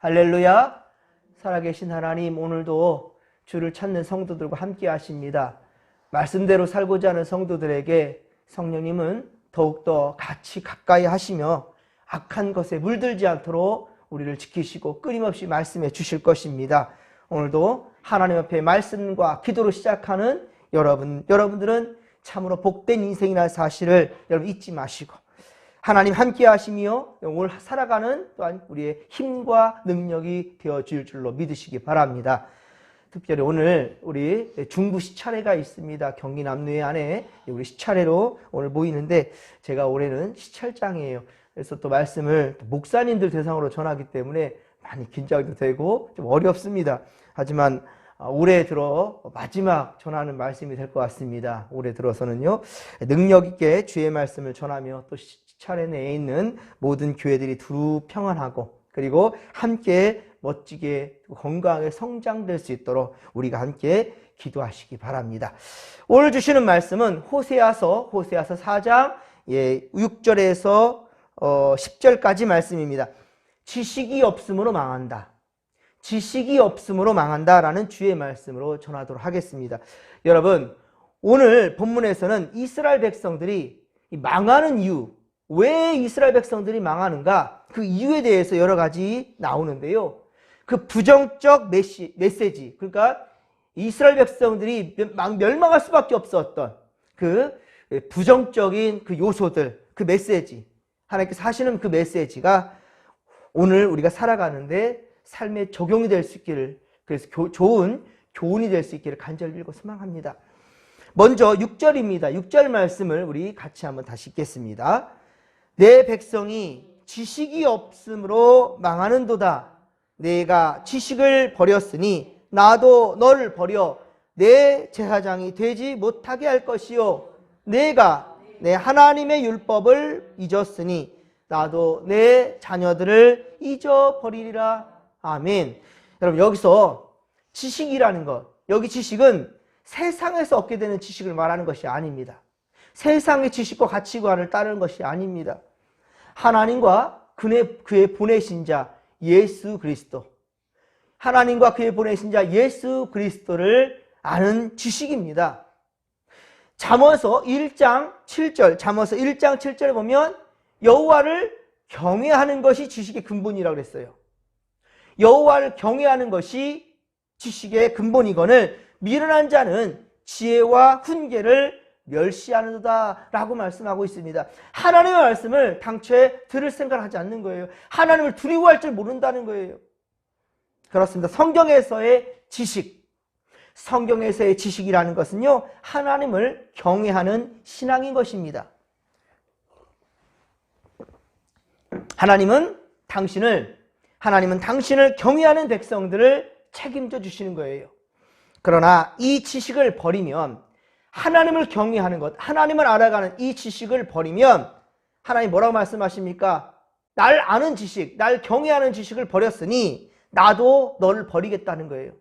할렐루야. 살아계신 하나님, 오늘도 주를 찾는 성도들과 함께 하십니다. 말씀대로 살고자 하는 성도들에게 성령님은 더욱더 같이 가까이 하시며 악한 것에 물들지 않도록 우리를 지키시고 끊임없이 말씀해 주실 것입니다. 오늘도 하나님 앞에 말씀과 기도로 시작하는 여러분들은 참으로 복된 인생이라는 사실을 여러분 잊지 마시고 하나님 함께 하시며 오늘 살아가는 또한 우리의 힘과 능력이 되어줄 줄로 믿으시기 바랍니다. 특별히 오늘 우리 중부 시차례가 있습니다. 경기 남루의 안에 우리 시차례로 오늘 모이는데 제가 올해는 시찰장이에요. 그래서 또 말씀을 목사님들 대상으로 전하기 때문에 많이 긴장도 되고 좀 어렵습니다. 하지만 올해 들어 마지막 전하는 말씀이 될 것 같습니다. 올해 들어서는요, 능력 있게 주의 말씀을 전하며 또 시차례 내에 있는 모든 교회들이 두루 평안하고 그리고 함께 멋지게 건강하게 성장될 수 있도록 우리가 함께 기도하시기 바랍니다. 오늘 주시는 말씀은 호세아서 4장 6절에서 10절까지 말씀입니다. 지식이 없음으로 망한다. 지식이 없음으로 망한다라는 주의 말씀으로 전하도록 하겠습니다. 여러분, 오늘 본문에서는 이스라엘 백성들이 망하는 이유, 왜 이스라엘 백성들이 망하는가? 그 이유에 대해서 여러 가지 나오는데요. 그 부정적 메시지, 그러니까 이스라엘 백성들이 멸망할 수밖에 없었던 그 부정적인 그 요소들, 그 메시지, 하나님께서 하시는 그 메시지가 오늘 우리가 살아가는데 삶에 적용이 될 수 있기를, 그래서 좋은 교훈이 될 수 있기를 간절히 빌고 소망합니다. 먼저 6절입니다. 6절 말씀을 우리 같이 한번 다시 읽겠습니다. 내 백성이 지식이 없으므로 망하는도다. 내가 지식을 버렸으니 나도 너를 버려 내 제사장이 되지 못하게 할 것이요. 내가 내 하나님의 율법을 잊었으니 나도 내 자녀들을 잊어버리리라. 아멘. 여러분, 여기서 지식이라는 것, 여기 지식은 세상에서 얻게 되는 지식을 말하는 것이 아닙니다. 세상의 지식과 가치관을 따르는 것이 아닙니다. 하나님과 그의 보내신 자 예수 그리스도, 하나님과 그의 보내신 자 예수 그리스도를 아는 지식입니다. 잠언서 1장 7절에 보면 여호와를 경외하는 것이 지식의 근본이라고 그랬어요. 여호와를 경외하는 것이 지식의 근본이거늘 미련한 자는 지혜와 훈계를 멸시하는도다 라고 말씀하고 있습니다. 하나님의 말씀을 당초에 들을 생각을 하지 않는 거예요. 하나님을 두려워할 줄 모른다는 거예요. 그렇습니다. 성경에서의 지식, 성경에서의 지식이라는 것은요, 하나님을 경외하는 신앙인 것입니다. 하나님은 당신을 경외하는 백성들을 책임져 주시는 거예요. 그러나 이 지식을 버리면, 하나님을 경외하는 것, 하나님을 알아가는 이 지식을 버리면 하나님 뭐라고 말씀하십니까? 날 아는 지식, 날 경외하는 지식을 버렸으니 나도 너를 버리겠다는 거예요.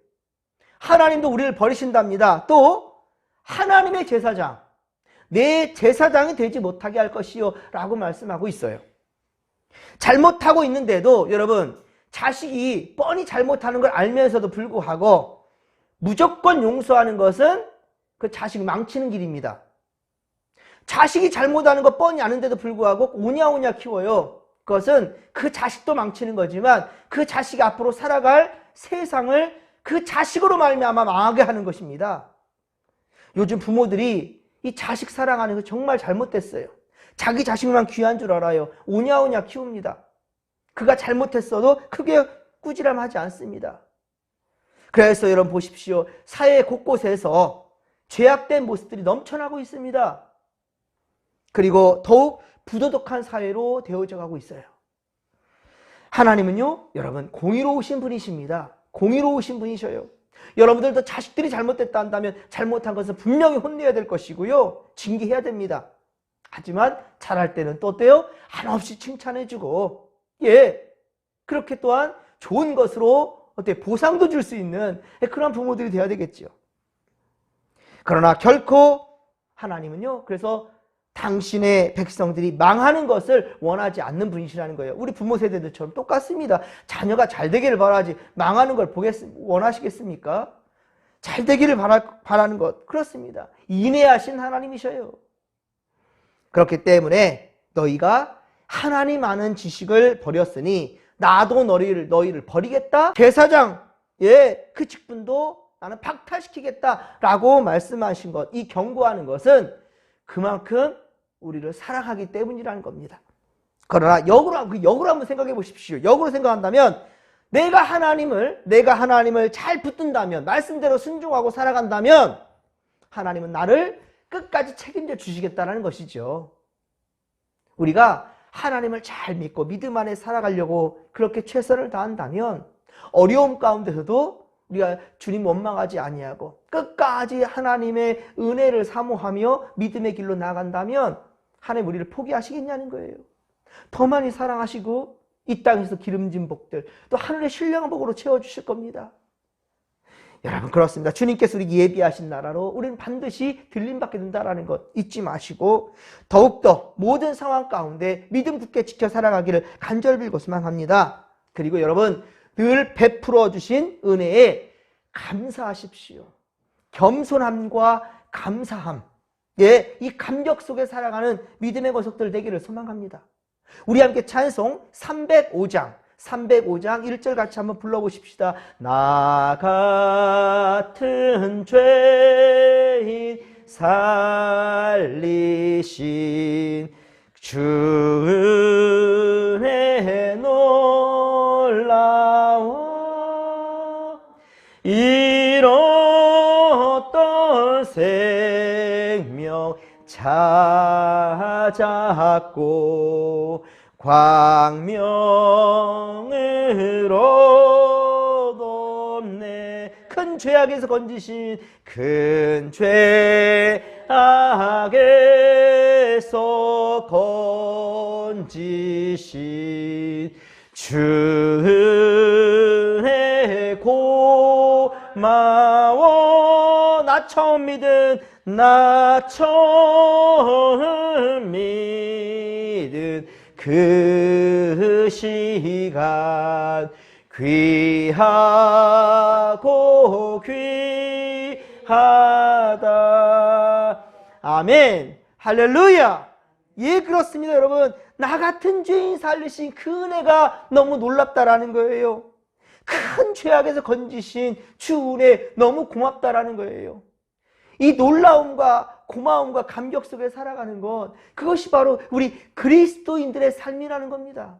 하나님도 우리를 버리신답니다. 또 하나님의 제사장, 내 제사장이 되지 못하게 할 것이요 라고 말씀하고 있어요. 잘못하고 있는데도 여러분, 자식이 뻔히 잘못하는 걸 알면서도 불구하고 무조건 용서하는 것은 그 자식 망치는 길입니다. 자식이 잘못하는 거 뻔히 아는데도 불구하고 오냐오냐 키워요. 그것은 그 자식도 망치는 거지만 그 자식이 앞으로 살아갈 세상을 그 자식으로 말미암아 망하게 하는 것입니다. 요즘 부모들이 이 자식 사랑하는 거 정말 잘못됐어요. 자기 자식만 귀한 줄 알아요. 오냐오냐 키웁니다. 그가 잘못했어도 크게 꾸지람하지 않습니다. 그래서 여러분 보십시오. 사회 곳곳에서 죄악된 모습들이 넘쳐나고 있습니다. 그리고 더욱 부도덕한 사회로 되어져 가고 있어요. 하나님은요, 여러분 공의로우신 분이십니다. 공의로우신 분이셔요. 여러분들도 자식들이 잘못됐다 한다면 잘못한 것은 분명히 혼내야 될 것이고요, 징계해야 됩니다. 하지만 잘할 때는 또 어때요? 한없이 칭찬해주고, 그렇게 또한 좋은 것으로 보상도 줄 수 있는 그런 부모들이 되어야 되겠죠. 그러나 결코 하나님은요, 그래서 당신의 백성들이 망하는 것을 원하지 않는 분이시라는 거예요. 우리 부모 세대들처럼 똑같습니다. 자녀가 잘 되기를 바라지 망하는 걸 원하시겠습니까? 잘 되기를 바라는 것, 그렇습니다. 인내하신 하나님이셔요. 그렇기 때문에 너희가 하나님 아는 지식을 버렸으니 나도 너희를 버리겠다. 제사장 그 직분도 나는 박탈시키겠다라고 말씀하신 것, 이 경고하는 것은 그만큼 우리를 사랑하기 때문이라는 겁니다. 그러나 역으로 한번 생각해 보십시오. 역으로 생각한다면 내가 하나님을 잘 붙든다면, 말씀대로 순종하고 살아간다면 하나님은 나를 끝까지 책임져 주시겠다는 것이죠. 우리가 하나님을 잘 믿고 믿음 안에 살아가려고 그렇게 최선을 다한다면 어려움 가운데서도 우리가 주님 원망하지 아니하고 끝까지 하나님의 은혜를 사모하며 믿음의 길로 나아간다면 하나님 우리를 포기하시겠냐는 거예요. 더 많이 사랑하시고 이 땅에서 기름진 복들, 또 하늘의 신령한 복으로 채워주실 겁니다. 여러분 그렇습니다. 주님께서 우리 예비하신 나라로 우리는 반드시 들림받게 된다는 것 잊지 마시고 더욱더 모든 상황 가운데 믿음 굳게 지켜 살아가기를 간절히 빌고 소망합니다. 그리고 여러분 늘 베풀어 주신 은혜에 감사하십시오. 겸손함과 감사함, 이 감격 속에 살아가는 믿음의 거석들 되기를 소망합니다. 우리 함께 찬송 305장 1절 같이 한번 불러보십시다. 나 같은 죄인 살리신 주 은혜 놀라워 잃었던 생명 찾았고 광명으로 돕네. 큰 죄악에서 건지신 큰 죄악에서 건지신 주 은혜 고마워. 나 처음 믿은 그 시간 귀하고 귀하다. 아멘. 할렐루야. 예, 그렇습니다. 여러분, 나 같은 죄인 살리신 그 은혜가 너무 놀랍다라는 거예요. 큰 죄악에서 건지신 주 은혜 너무 고맙다라는 거예요. 이 놀라움과 고마움과 감격 속에 살아가는 것, 그것이 바로 우리 그리스도인들의 삶이라는 겁니다.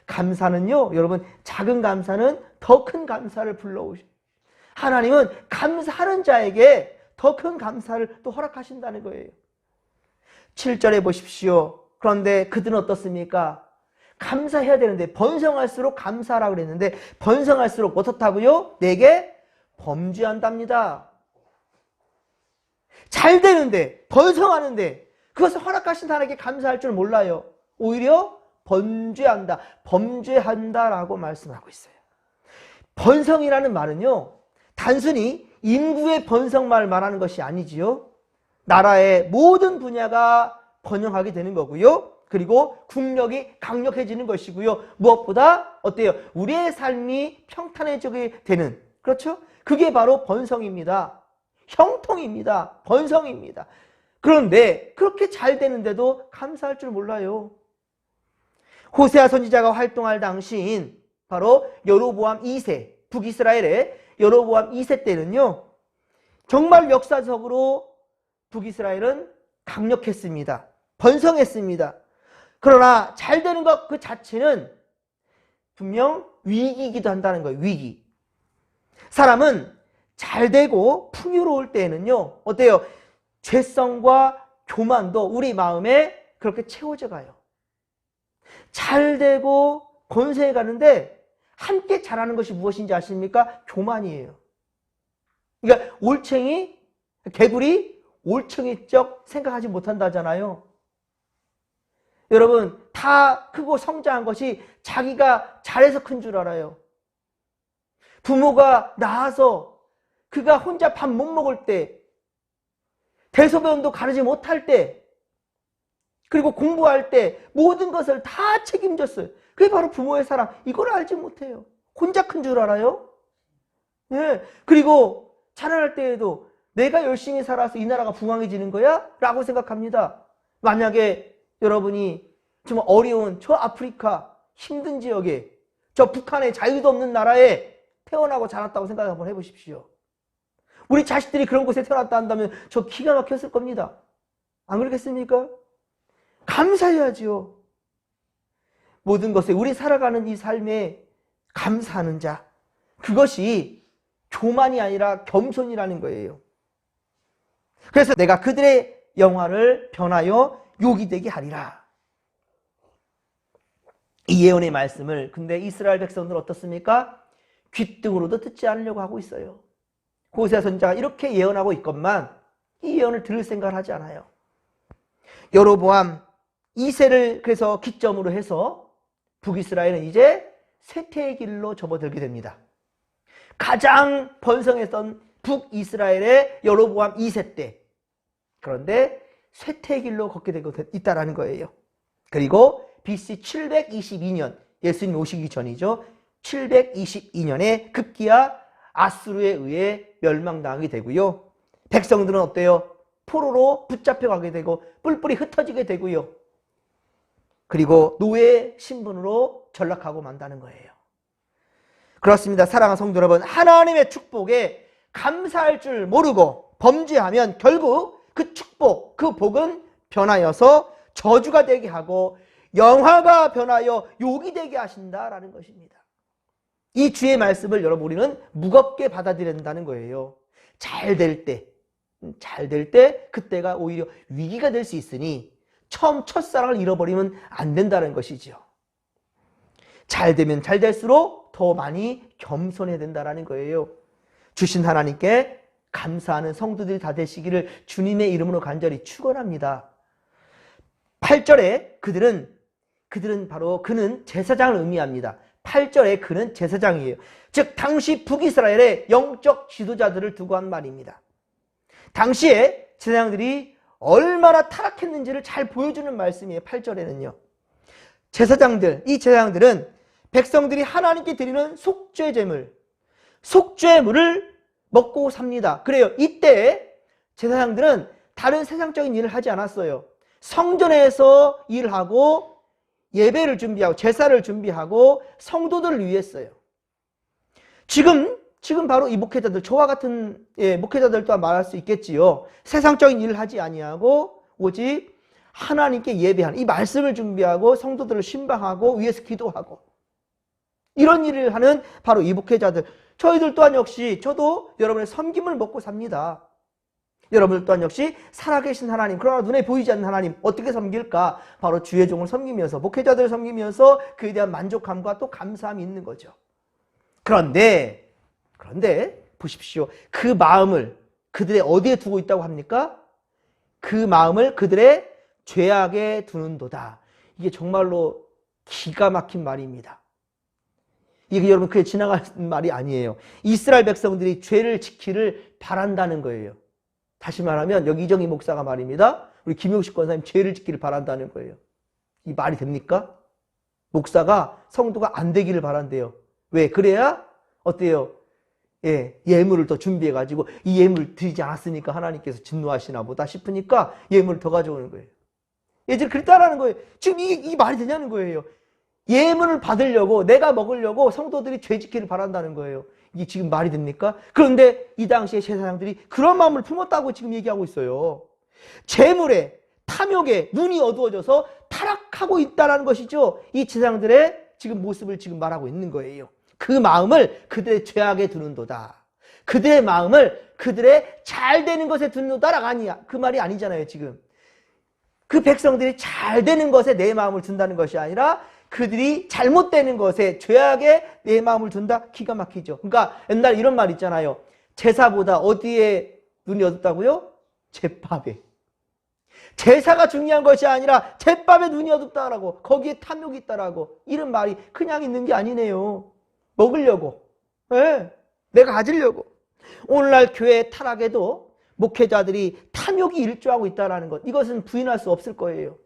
감사는요, 여러분, 작은 감사는 더 큰 감사를 불러오셔요. 하나님은 감사하는 자에게 더 큰 감사를 또 허락하신다는 거예요. 7절에 보십시오. 그런데 그들은 어떻습니까? 감사해야 되는데 번성할수록 감사하라고 그랬는데 번성할수록 어떻다고요? 내게 범죄한답니다. 잘 되는데, 번성하는데 그것을 허락하신 하나님께 감사할 줄 몰라요. 오히려 범죄한다라고 말씀하고 있어요. 번성이라는 말은요, 단순히 인구의 번성만을 말하는 것이 아니지요. 나라의 모든 분야가 번영하게 되는 거고요. 그리고 국력이 강력해지는 것이고요. 무엇보다 어때요? 우리의 삶이 평탄해지게 되는, 그렇죠? 그게 바로 번성입니다. 형통입니다. 번성입니다. 그런데 그렇게 잘 되는데도 감사할 줄 몰라요. 호세아 선지자가 활동할 당시인 바로 여로보암 2세, 북이스라엘의 여로보암 2세 때는요, 정말 역사적으로 북이스라엘은 강력했습니다. 번성했습니다. 그러나 잘 되는 것 그 자체는 분명 위기이기도 한다는 거예요. 위기. 사람은 잘 되고 풍요로울 때에는요, 어때요? 죄성과 교만도 우리 마음에 그렇게 채워져 가요. 잘 되고 권세에 가는데 함께 잘하는 것이 무엇인지 아십니까? 교만이에요. 그러니까 개구리 올챙이적 생각하지 못한다잖아요. 여러분, 다 크고 성장한 것이 자기가 잘해서 큰 줄 알아요. 부모가 낳아서 그가 혼자 밥 못 먹을 때, 대소변도 가르지 못할 때, 그리고 공부할 때 모든 것을 다 책임졌어요. 그게 바로 부모의 사랑. 이걸 알지 못해요. 혼자 큰 줄 알아요? 예. 그리고 자라날 때에도 내가 열심히 살아서 이 나라가 부강해지는 거야? 라고 생각합니다. 만약에 여러분이 정말 어려운 저 아프리카 힘든 지역에 저 북한의 자유도 없는 나라에 태어나고 자랐다고 생각 한번 해보십시오. 우리 자식들이 그런 곳에 태어났다 한다면 저 기가 막혔을 겁니다. 안 그렇겠습니까? 감사해야지요. 모든 것에 우리 살아가는 이 삶에 감사하는 자, 그것이 교만이 아니라 겸손이라는 거예요. 그래서 내가 그들의 영화를 변하여 욕이 되게 하리라. 이 예언의 말씀을 근데 이스라엘 백성들은 어떻습니까? 귓등으로도 듣지 않으려고 하고 있어요. 호세아 선지자가 이렇게 예언하고 있건만 이 예언을 들을 생각을 하지 않아요. 여로보암 2세를 그래서 기점으로 해서 북이스라엘은 이제 쇠퇴의 길로 접어들게 됩니다. 가장 번성했던 북이스라엘의 여로보암 2세 때, 그런데 쇠퇴의 길로 걷게 되고 있다라는 거예요. 그리고 BC 722년, 예수님 오시기 전이죠. 722년에 급기야 아수르에 의해 멸망당하게 되고요. 백성들은 어때요? 포로로 붙잡혀가게 되고 뿔뿔이 흩어지게 되고요. 그리고 노예 신분으로 전락하고 만다는 거예요. 그렇습니다. 사랑하는 성도 여러분, 하나님의 축복에 감사할 줄 모르고 범죄하면 결국 그 축복, 그 복은 변하여서 저주가 되게 하고 영화가 변하여 욕이 되게 하신다라는 것입니다. 이 주의 말씀을 여러분 우리는 무겁게 받아들여야 된다는 거예요. 잘 될 때 그때가 오히려 위기가 될 수 있으니 처음 첫사랑을 잃어버리면 안 된다는 것이죠. 잘 되면 잘 될수록 더 많이 겸손해야 된다는 거예요. 주신 하나님께 감사하는 성도들이 다 되시기를 주님의 이름으로 간절히 축원합니다. 8절에 그들은 바로 그는 제사장을 의미합니다. 8절에 그는 제사장이에요. 즉 당시 북이스라엘의 영적 지도자들을 두고 한 말입니다. 당시에 제사장들이 얼마나 타락했는지를 잘 보여주는 말씀이에요. 8절에는요. 이 제사장들은 백성들이 하나님께 드리는 속죄물을 먹고 삽니다. 그래요. 이때 제사장들은 다른 세상적인 일을 하지 않았어요. 성전에서 일하고 예배를 준비하고 제사를 준비하고 성도들을 위했어요. 지금 바로 이 목회자들, 저와 같은 목회자들 또한 말할 수 있겠지요. 세상적인 일을 하지 아니하고 오직 하나님께 예배하는 이 말씀을 준비하고 성도들을 신방하고 위에서 기도하고 이런 일을 하는 바로 이 목회자들. 저희들 또한 역시 저도 여러분의 섬김을 먹고 삽니다. 여러분들 또한 역시 살아계신 하나님, 그러나 눈에 보이지 않는 하나님 어떻게 섬길까? 바로 주의 종을 섬기면서 목회자들을 섬기면서 그에 대한 만족함과 또 감사함이 있는 거죠. 그런데 보십시오. 그 마음을 그들의 어디에 두고 있다고 합니까? 그 마음을 그들의 죄악에 두는도다. 이게 정말로 기가 막힌 말입니다. 이게 여러분 그게 지나가는 말이 아니에요. 이스라엘 백성들이 죄를 지키를 바란다는 거예요. 다시 말하면 여기 이정희 목사가 말입니다. 우리 김용식 권사님 죄를 지키를 바란다는 거예요. 이 말이 됩니까? 목사가 성도가 안 되기를 바란대요. 왜? 그래야 어때요? 예물을 더 준비해가지고 이 예물을 드리지 않았으니까 하나님께서 진노하시나 보다 싶으니까 예물을 더 가져오는 거예요. 예전에 그랬다라는 거예요. 지금 이 말이 되냐는 거예요. 예물을 받으려고 내가 먹으려고 성도들이 죄 지키를 바란다는 거예요. 이게 지금 말이 됩니까? 그런데 이 당시에 제사장들이 그런 마음을 품었다고 지금 얘기하고 있어요. 재물에 탐욕에 눈이 어두워져서 타락하고 있다는 것이죠. 이 제사장들의 지금 모습을 지금 말하고 있는 거예요. 그 마음을 그들의 죄악에 두는도다. 그들의 마음을 그들의 잘 되는 것에 두는도다라가 아니야. 그 말이 아니잖아요. 지금 그 백성들이 잘 되는 것에 내 마음을 둔다는 것이 아니라 그들이 잘못되는 것에 죄악에 내 마음을 둔다. 기가 막히죠. 그러니까 옛날에 이런 말 있잖아요. 제사보다 어디에 눈이 어둡다고요? 제밥에. 제사가 중요한 것이 아니라 제밥에 눈이 어둡다라고, 거기에 탐욕이 있다라고, 이런 말이 그냥 있는 게 아니네요. 먹으려고, 내가 가지려고. 오늘날 교회 타락에도 목회자들이 탐욕이 일조하고 있다는 것, 이것은 부인할 수 없을 거예요.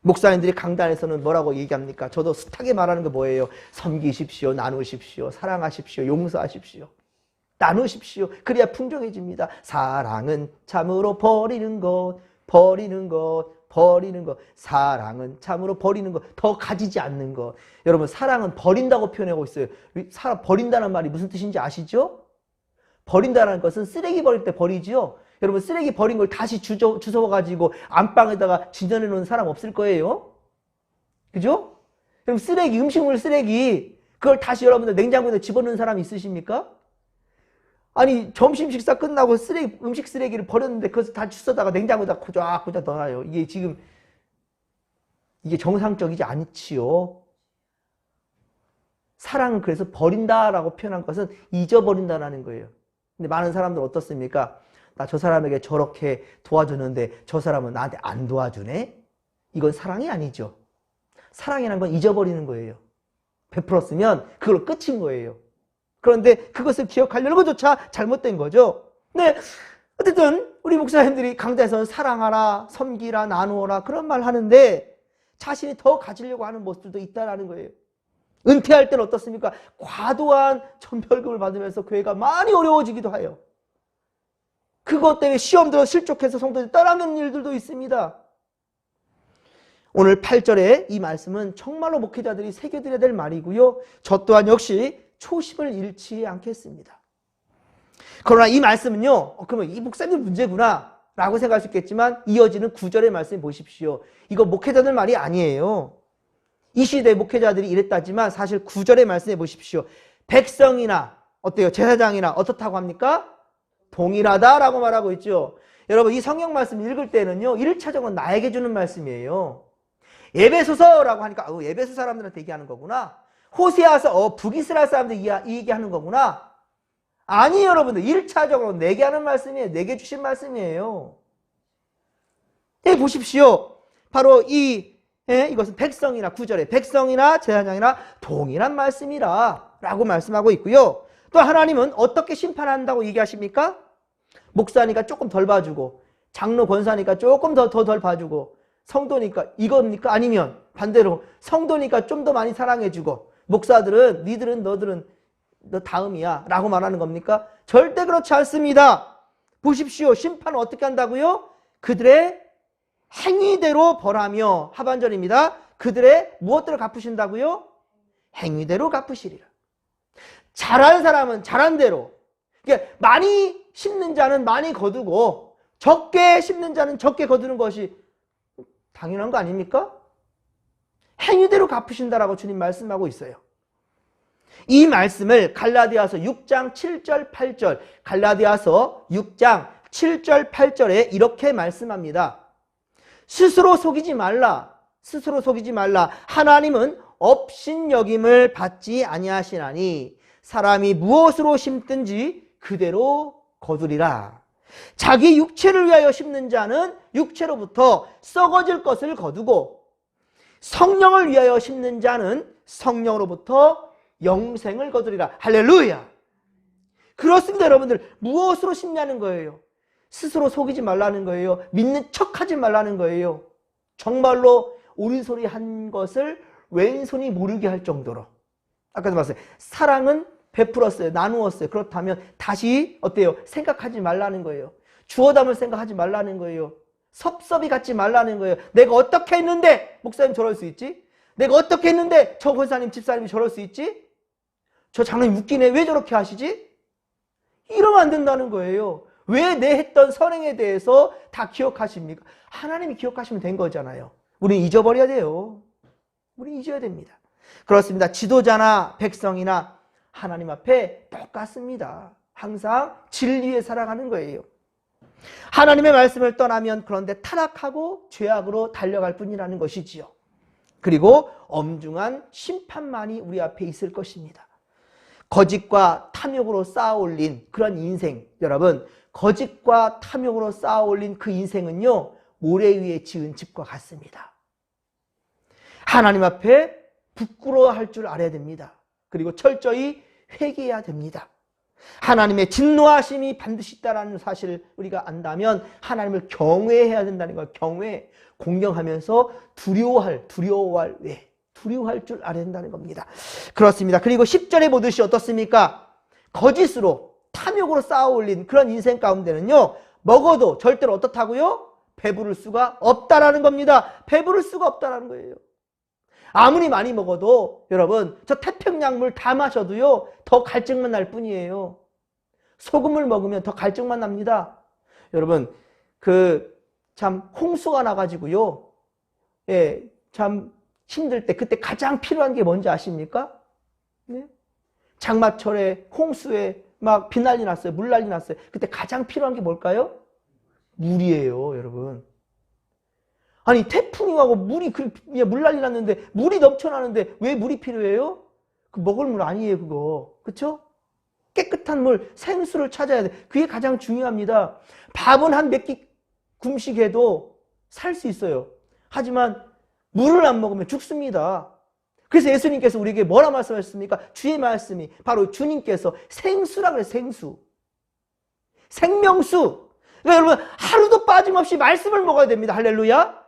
목사님들이 강단에서는 뭐라고 얘기합니까? 저도 숱하게 말하는 게 뭐예요? 섬기십시오, 나누십시오, 사랑하십시오, 용서하십시오. 나누십시오. 그래야 풍성해집니다. 사랑은 참으로 버리는 것, 버리는 것, 버리는 것. 사랑은 참으로 버리는 것, 더 가지지 않는 것. 여러분, 사랑은 버린다고 표현하고 있어요. 버린다는 말이 무슨 뜻인지 아시죠? 버린다는 것은 쓰레기 버릴 때 버리지요. 여러분, 쓰레기 버린 걸 다시 주워가지고 안방에다가 진전해 놓는 사람 없을 거예요. 그죠? 그럼 쓰레기, 음식물 쓰레기, 그걸 다시 여러분들 냉장고에 집어넣는 사람 있으십니까? 아니, 점심 식사 끝나고 음식 쓰레기를 버렸는데 그것을 다 주워다가 냉장고에다 고작 넣어놔요. 이게 지금, 이게 정상적이지 않지요. 사랑은 그래서 버린다라고 표현한 것은 잊어버린다라는 거예요. 근데 많은 사람들 어떻습니까? 나 저 사람에게 저렇게 도와주는데 저 사람은 나한테 안 도와주네? 이건 사랑이 아니죠. 사랑이라는 건 잊어버리는 거예요. 베풀었으면 그걸로 끝인 거예요. 그런데 그것을 기억하려는 것조차 잘못된 거죠. 네, 어쨌든 우리 목사님들이 강단에서는 사랑하라, 섬기라, 나누어라 그런 말 하는데 자신이 더 가지려고 하는 모습들도 있다라는 거예요. 은퇴할 때는 어떻습니까? 과도한 전별금을 받으면서 교회가 많이 어려워지기도 해요. 그것 때문에 시험 들어 실족해서 성도들이 떠나는 일들도 있습니다. 오늘 8절에 이 말씀은 정말로 목회자들이 새겨드려야 될 말이고요. 저 또한 역시 초심을 잃지 않겠습니다. 그러나 이 말씀은요, 그러면 이 목사님 문제구나 라고 생각할 수 있겠지만 이어지는 9절의 말씀 보십시오. 이거 목회자들 말이 아니에요. 이 시대의 목회자들이 이랬다지만 사실 9절의 말씀해 보십시오. 백성이나 어때요? 제사장이나 어떻다고 합니까? 동일하다라고 말하고 있죠. 여러분, 이 성경 말씀 읽을 때는요, 1차적으로 나에게 주는 말씀이에요. 에베소서라고 하니까 에베소 사람들한테 얘기하는 거구나. 호세아서 북이스라엘 사람들 이 얘기하는 거구나. 아니, 여러분들 1차적으로 내게 하는 말씀이에요. 내게 주신 말씀이에요. 여기 보십시오. 바로 이것은 백성이나 9절에 백성이나 제사장이나 동일한 말씀이라 라고 말씀하고 있고요. 또 하나님은 어떻게 심판한다고 얘기하십니까? 목사니까 조금 덜 봐주고 장로 권사니까 조금 더 덜 봐주고 성도니까 이겁니까? 아니면 반대로 성도니까 좀 더 많이 사랑해주고 목사들은 니들은 너들은 너 다음이야 라고 말하는 겁니까? 절대 그렇지 않습니다. 보십시오. 심판은 어떻게 한다고요? 그들의 행위대로 벌하며 하반절입니다. 그들의 무엇대로 갚으신다고요? 행위대로 갚으시리라. 잘한 사람은 잘한 대로, 그러니까 많이 심는 자는 많이 거두고 적게 심는 자는 적게 거두는 것이 당연한 거 아닙니까? 행위대로 갚으신다라고 주님 말씀하고 있어요. 이 말씀을 갈라디아서 6장 7절 8절, 갈라디아서 6장 7절 8절에 이렇게 말씀합니다. 스스로 속이지 말라. 스스로 속이지 말라. 하나님은 업신여김을 받지 아니하시나니 사람이 무엇으로 심든지 그대로 거두리라. 자기 육체를 위하여 심는 자는 육체로부터 썩어질 것을 거두고 성령을 위하여 심는 자는 성령으로부터 영생을 거두리라. 할렐루야. 그렇습니다. 여러분들, 무엇으로 심냐는 거예요. 스스로 속이지 말라는 거예요. 믿는 척하지 말라는 거예요. 정말로 옳은소리 한 것을 왼손이 모르게 할 정도로. 아까도 말했어요. 사랑은 베풀었어요. 나누었어요. 그렇다면 다시 어때요? 생각하지 말라는 거예요. 주워 담을 생각하지 말라는 거예요. 섭섭이 갖지 말라는 거예요. 내가 어떻게 했는데 목사님 저럴 수 있지? 내가 어떻게 했는데 저 권사님 집사님이 저럴 수 있지? 저 장로님 웃기네. 왜 저렇게 하시지? 이러면 안 된다는 거예요. 왜 내 했던 선행에 대해서 다 기억하십니까? 하나님이 기억하시면 된 거잖아요. 우리는 잊어버려야 돼요. 우리는 잊어야 됩니다. 그렇습니다. 지도자나 백성이나 하나님 앞에 똑같습니다. 항상 진리에 살아가는 거예요. 하나님의 말씀을 떠나면 그런데 타락하고 죄악으로 달려갈 뿐이라는 것이지요. 그리고 엄중한 심판만이 우리 앞에 있을 것입니다. 거짓과 탐욕으로 쌓아올린 그런 인생, 여러분, 거짓과 탐욕으로 쌓아올린 그 인생은요, 모래 위에 지은 집과 같습니다. 하나님 앞에 부끄러워할 줄 알아야 됩니다. 그리고 철저히 회개해야 됩니다. 하나님의 진노하심이 반드시 있다는 사실을 우리가 안다면 하나님을 경외해야 된다는 거예요. 경외, 공경하면서 두려워할 줄 알아야 된다는 겁니다. 그렇습니다. 그리고 10절에 보듯이 어떻습니까? 거짓으로 탐욕으로 쌓아올린 그런 인생 가운데는요, 먹어도 절대로 어떻다고요? 배부를 수가 없다라는 겁니다. 배부를 수가 없다라는 거예요. 아무리 많이 먹어도 여러분, 저 태평양물 다 마셔도요, 더 갈증만 날 뿐이에요. 소금을 먹으면 더 갈증만 납니다. 여러분, 참 홍수가 나가지고요, 참 힘들 때 그때 가장 필요한 게 뭔지 아십니까? 네? 장마철에 홍수에 막 비 난리 났어요. 물 난리 났어요. 그때 가장 필요한 게 뭘까요? 물이에요, 여러분. 아니, 태풍이 와고 물 난리 났는데, 물이 넘쳐나는데 왜 물이 필요해요? 그 먹을 물 아니에요, 그거. 그쵸? 깨끗한 물, 생수를 찾아야 돼. 그게 가장 중요합니다. 밥은 한 몇 끼 굶식해도 살 수 있어요. 하지만 물을 안 먹으면 죽습니다. 그래서 예수님께서 우리에게 뭐라 말씀하셨습니까? 주의 말씀이 바로 주님께서 생수라 그래요. 생수. 생명수. 그러니까 여러분, 하루도 빠짐없이 말씀을 먹어야 됩니다. 할렐루야.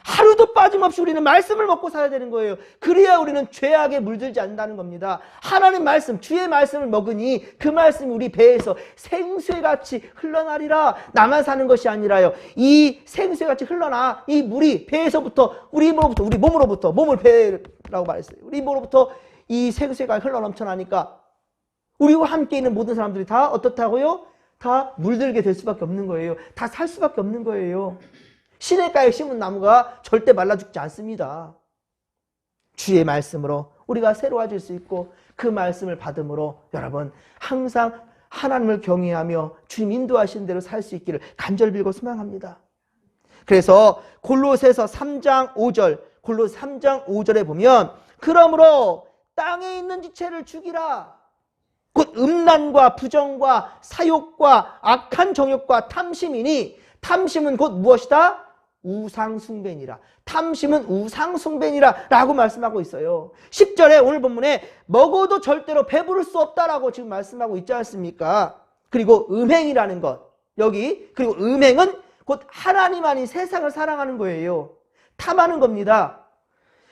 하루도 빠짐없이 우리는 말씀을 먹고 살아야 되는 거예요. 그래야 우리는 죄악에 물들지 않는다는 겁니다. 하나님 말씀, 주의 말씀을 먹으니 그 말씀이 우리 배에서 생수의 같이 흘러나리라. 나만 사는 것이 아니라요, 이 생수의 같이 흘러나 이 물이 배에서부터 우리 몸으로부터 몸을 배라고 말했어요. 우리 몸으로부터 이 생수의 같이 흘러 넘쳐나니까 우리와 함께 있는 모든 사람들이 다 어떻다고요? 다 물들게 될 수밖에 없는 거예요. 다 살 수밖에 없는 거예요. 시냇가에 심은 나무가 절대 말라 죽지 않습니다. 주의 말씀으로 우리가 새로워질 수 있고 그 말씀을 받음으로 여러분 항상 하나님을 경외하며 주님 인도하시는 대로 살 수 있기를 간절히 빌고 소망합니다. 그래서 골로새서 3장 5절에 보면 그러므로 땅에 있는 지체를 죽이라. 곧 음란과 부정과 사욕과 악한 정욕과 탐심이니 탐심은 곧 무엇이다? 우상숭배니라. 탐심은 우상숭배니라 라고 말씀하고 있어요. 10절에 오늘 본문에 먹어도 절대로 배부를 수 없다라고 지금 말씀하고 있지 않습니까? 그리고 음행이라는 것, 그리고 음행은 곧 하나님 아닌 세상을 사랑하는 거예요. 탐하는 겁니다.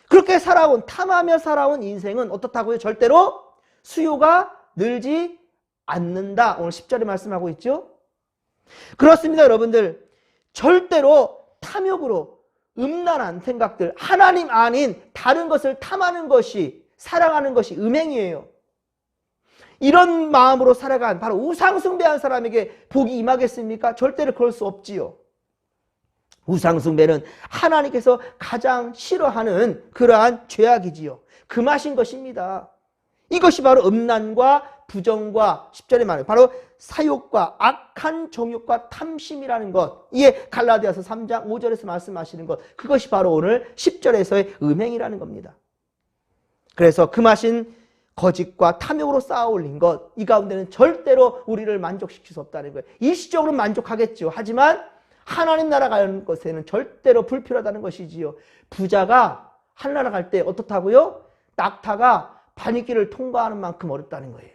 그렇게 탐하며 살아온 인생은 어떻다고요? 절대로 수요가 늘지 않는다. 오늘 10절에 말씀하고 있죠. 그렇습니다, 여러분들. 절대로 탐욕으로 음란한 생각들, 하나님 아닌 다른 것을 탐하는 것이, 사랑하는 것이 음행이에요. 이런 마음으로 살아간 바로 우상숭배한 사람에게 복이 임하겠습니까? 절대로 그럴 수 없지요. 우상숭배는 하나님께서 가장 싫어하는 그러한 죄악이지요. 금하신 것입니다. 이것이 바로 음란과 부정과 10절에 말해요. 바로 사욕과 악한 정욕과 탐심이라는 것. 이게 갈라디아서 3장 5절에서 말씀하시는 것. 그것이 바로 오늘 10절에서의 음행이라는 겁니다. 그래서 금하신 거짓과 탐욕으로 쌓아올린 것. 이 가운데는 절대로 우리를 만족시킬 수 없다는 거예요. 일시적으로 만족하겠죠. 하지만 하나님 나라 가는 것에는 절대로 불필요하다는 것이지요. 부자가 하늘나라 갈 때 어떻다고요? 낙타가 바위길을 통과하는 만큼 어렵다는 거예요.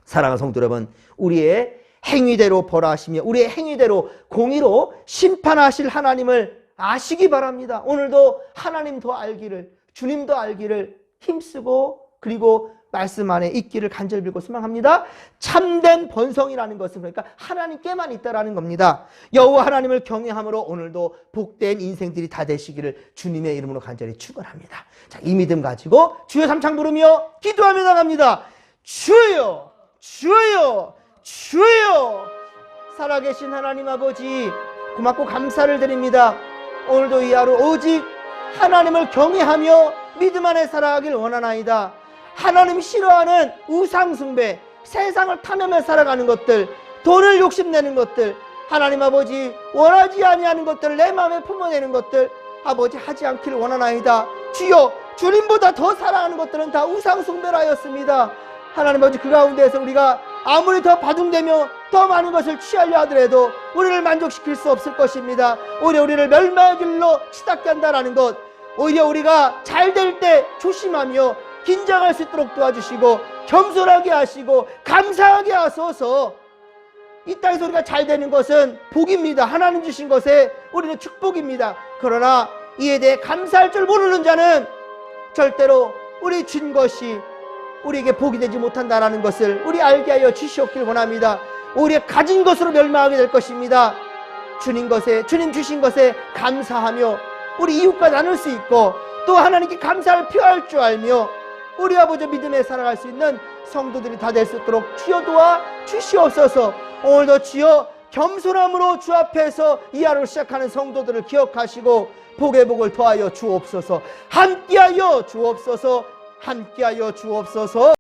사랑하는 성도 여러분, 우리의 행위대로 벌하시며 우리의 행위대로 공의로 심판하실 하나님을 아시기 바랍니다. 오늘도 하나님 더 알기를, 주님 더 알기를 힘쓰고 그리고 말씀 안에 있기를 간절히 빌고 소망합니다. 참된 번성이라는 것은 그러니까 하나님께만 있다라는 겁니다. 여호와 하나님을 경외함으로 오늘도 복된 인생들이 다 되시기를 주님의 이름으로 간절히 축원합니다. 자, 이 믿음 가지고 주여 삼창 부르며 기도하며 나갑니다. 주여, 주여, 주여. 살아계신 하나님 아버지, 고맙고 감사를 드립니다. 오늘도 이 하루 오직 하나님을 경외하며 믿음 안에 살아가길 원하나이다. 하나님 싫어하는 우상숭배, 세상을 탐하며 살아가는 것들, 돈을 욕심내는 것들, 하나님 아버지 원하지 아니하는 것들을 내 마음에 품어내는 것들 아버지 하지 않기를 원하나이다. 주여, 주님보다 더 사랑하는 것들은 다 우상숭배라였습니다. 하나님 아버지, 그 가운데에서 우리가 아무리 더 바둥대며 더 많은 것을 취하려 하더라도 우리를 만족시킬 수 없을 것입니다. 오히려 우리를 멸망의 길로 치닫게 한다는 것, 오히려 우리가 잘 될 때 조심하며 긴장할 수 있도록 도와주시고 겸손하게 하시고 감사하게 하소서. 이 땅에서 우리가 잘 되는 것은 복입니다. 하나님 주신 것에 우리는 축복입니다. 그러나 이에 대해 감사할 줄 모르는 자는 절대로 우리 준 것이 우리에게 복이 되지 못한다는 것을 우리 알게 하여 주시옵길 원합니다. 우리가 가진 것으로 멸망하게 될 것입니다. 주님 주신 것에 감사하며 우리 이웃과 나눌 수 있고 또 하나님께 감사를 표할 줄 알며 우리 아버지 믿음에 살아갈 수 있는 성도들이 다 될 수 있도록 주여 도와 주시옵소서. 오늘도 주여 겸손함으로 주 앞에서 이 하루를 시작하는 성도들을 기억하시고 복의 복을 더하여 주옵소서. 함께하여 주옵소서. 함께하여 주옵소서.